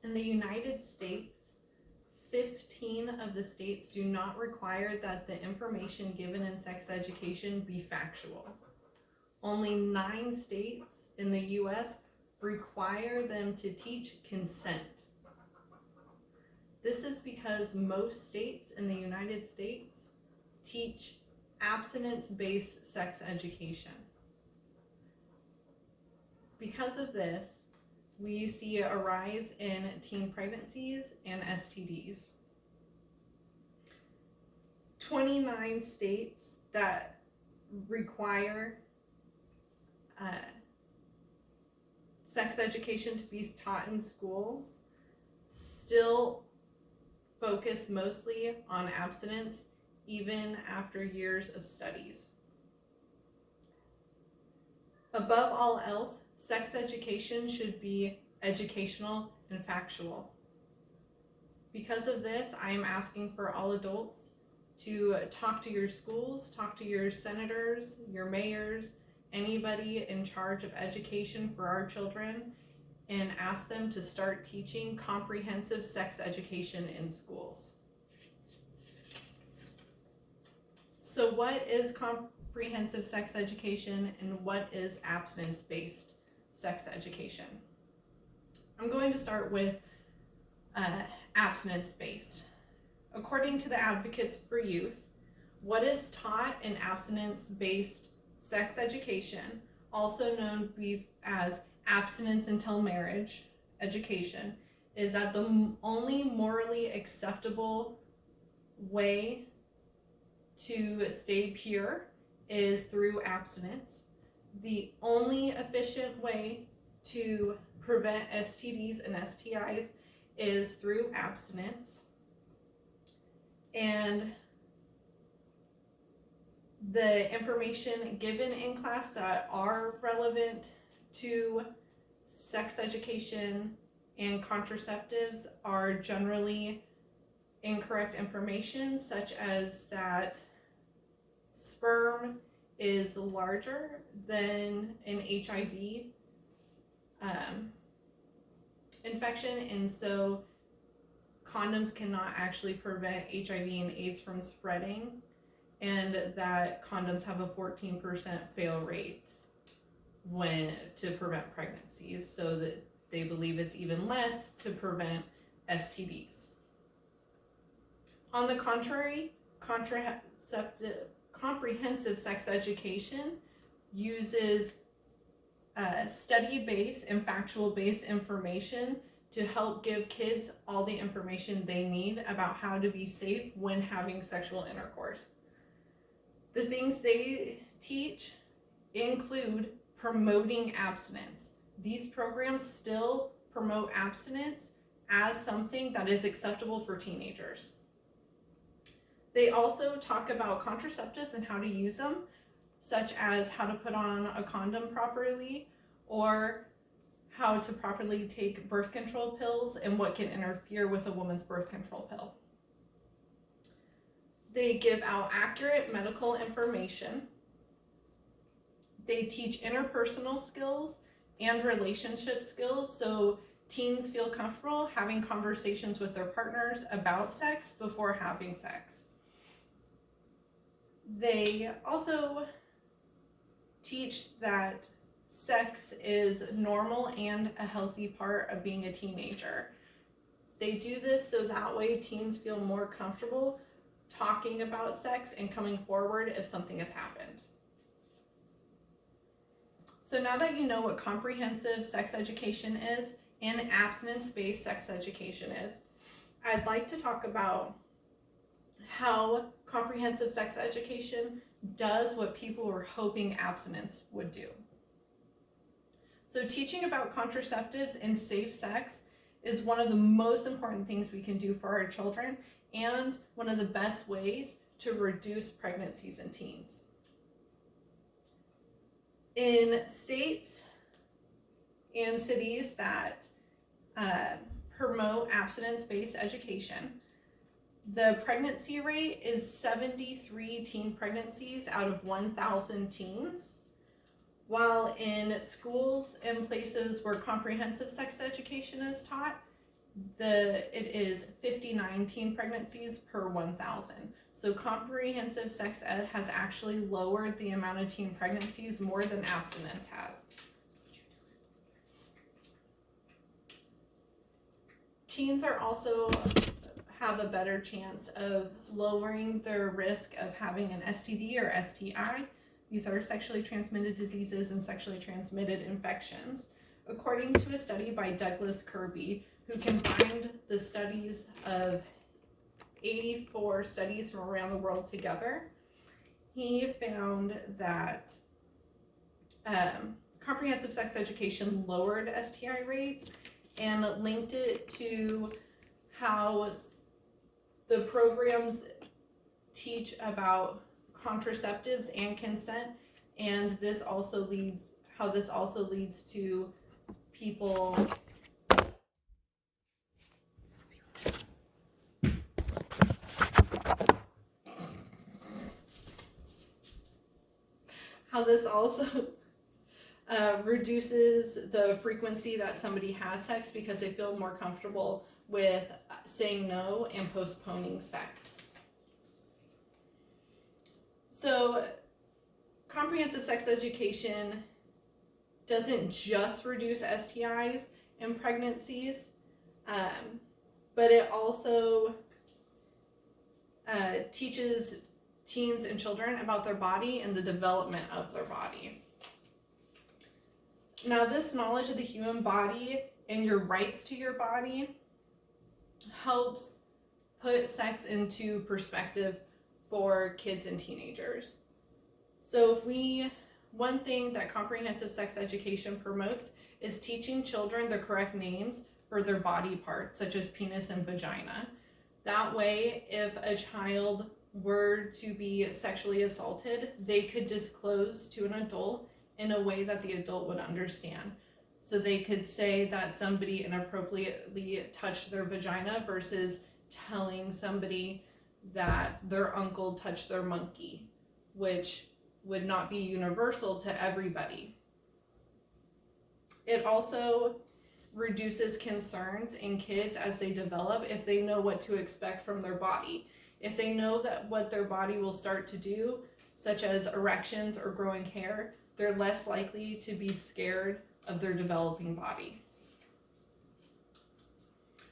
In the United States, 15 of the states do not require that the information given in sex education be factual. Only 9 states in the US require them to teach consent. This is because most states in the United States teach abstinence-based sex education. Because of this, we see a rise in teen pregnancies and STDs. 29 states that require sex education to be taught in schools still focus mostly on abstinence, even after years of studies. Above all else, sex education should be educational and factual. Because of this, I am asking for all adults to talk to your schools, talk to your senators, your mayors, anybody in charge of education for our children, and ask them to start teaching comprehensive sex education in schools. So what is comprehensive sex education and what is abstinence-based sex education? I'm going to start with abstinence-based. According to the Advocates for Youth, what is taught in abstinence-based sex education, also known as abstinence until marriage education, is that the only morally acceptable way to stay pure is through abstinence. The only efficient way to prevent STDs and STIs is through abstinence. And the information given in class that are relevant to sex education and contraceptives are generally incorrect information, such as that sperm is larger than an HIV infection, and so condoms cannot actually prevent HIV and AIDS from spreading, and that condoms have a 14% fail rate to prevent pregnancies, so that they believe it's even less to prevent STDs. On the contrary, comprehensive sex education uses study-based and factual-based information to help give kids all the information they need about how to be safe when having sexual intercourse. The things they teach include promoting abstinence. These programs still promote abstinence as something that is acceptable for teenagers. They also talk about contraceptives and how to use them, such as how to put on a condom properly, or how to properly take birth control pills and what can interfere with a woman's birth control pill. They give out accurate medical information. They teach interpersonal skills and relationship skills, so teens feel comfortable having conversations with their partners about sex before having sex. They also teach that sex is normal and a healthy part of being a teenager. They do this so that way teens feel more comfortable talking about sex and coming forward if something has happened. So now that you know what comprehensive sex education is and abstinence-based sex education is, I'd like to talk about how comprehensive sex education does what people were hoping abstinence would do. So teaching about contraceptives and safe sex is one of the most important things we can do for our children and one of the best ways to reduce pregnancies in teens. In states and cities that promote abstinence-based education, the pregnancy rate is 73 teen pregnancies out of 1,000 teens, while in schools and places where comprehensive sex education is taught, it is 59 teen pregnancies per 1,000. So comprehensive sex ed has actually lowered the amount of teen pregnancies more than abstinence has. Teens are also have a better chance of lowering their risk of having an STD or STI. These are sexually transmitted diseases and sexually transmitted infections. According to a study by Douglas Kirby, who combined the studies of 84 studies from around the world together, he found that comprehensive sex education lowered STI rates and linked it to how the programs teach about contraceptives and consent, and this also leads to people reduces the frequency that somebody has sex because they feel more comfortable with saying no and postponing sex. So comprehensive sex education doesn't just reduce STIs and pregnancies, but it also teaches teens and children about their body and the development of their body. Now, this knowledge of the human body and your rights to your body helps put sex into perspective for kids and teenagers. So one thing that comprehensive sex education promotes is teaching children the correct names for their body parts, such as penis and vagina. That way, if a child were to be sexually assaulted, they could disclose to an adult in a way that the adult would understand. So they could say that somebody inappropriately touched their vagina versus telling somebody that their uncle touched their monkey, which would not be universal to everybody. It also reduces concerns in kids as they develop if they know what to expect from their body. If they know that what their body will start to do, such as erections or growing hair, they're less likely to be scared of their developing body.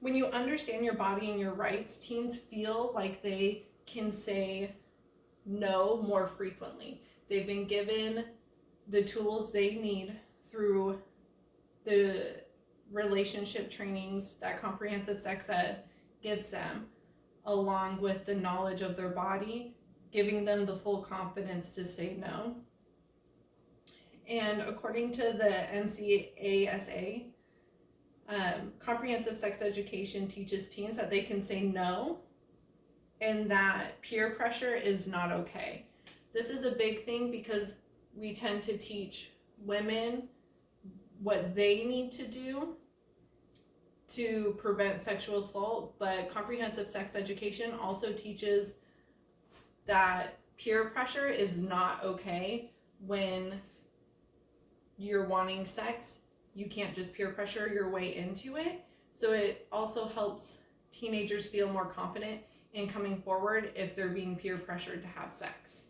When you understand your body and your rights, teens feel like they can say no more frequently. They've been given the tools they need through the relationship trainings that comprehensive sex ed gives them, along with the knowledge of their body, giving them the full confidence to say no. And according to the MCASA, comprehensive sex education teaches teens that they can say no and that peer pressure is not okay. This is a big thing because we tend to teach women what they need to do to prevent sexual assault, but comprehensive sex education also teaches that peer pressure is not okay. When you're wanting sex, you can't just peer pressure your way into it. So it also helps teenagers feel more confident in coming forward if they're being peer pressured to have sex.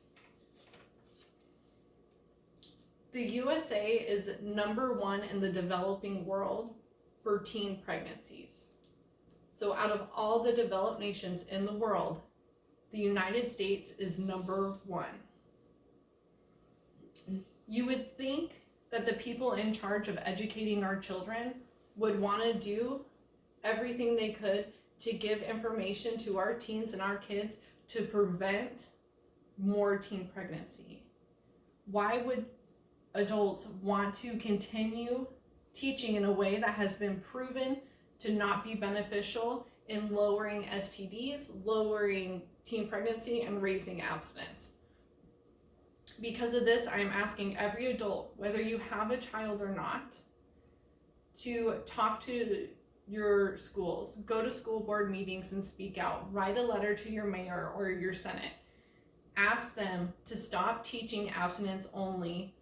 The USA is #1 in the developing world for teen pregnancies. So out of all the developed nations in the world, the United States is #1. You would think that the people in charge of educating our children would want to do everything they could to give information to our teens and our kids to prevent more teen pregnancy. Why would adults want to continue teaching in a way that has been proven to not be beneficial in lowering STDs, lowering teen pregnancy, and raising abstinence? Because of this, I am asking every adult, whether you have a child or not, to talk to your schools, go to school board meetings and speak out, write a letter to your mayor or your senate. Ask them to stop teaching abstinence only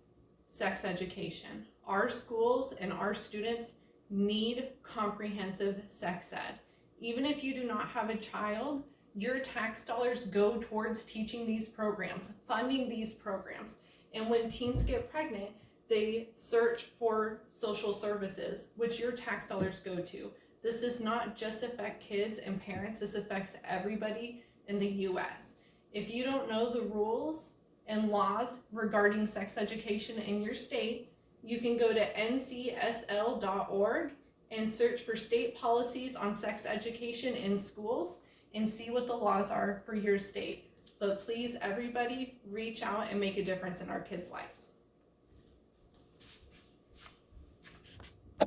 sex education. Our schools and our students need comprehensive sex ed. Even if you do not have a child, your tax dollars go towards teaching these programs, funding these programs. And when teens get pregnant, they search for social services, which your tax dollars go to. This does not just affect kids and parents, this affects everybody in the US. If you don't know the rules and laws regarding sex education in your state, you can go to ncsl.org and search for state policies on sex education in schools and see what the laws are for your state. But please, everybody, reach out and make a difference in our kids' lives.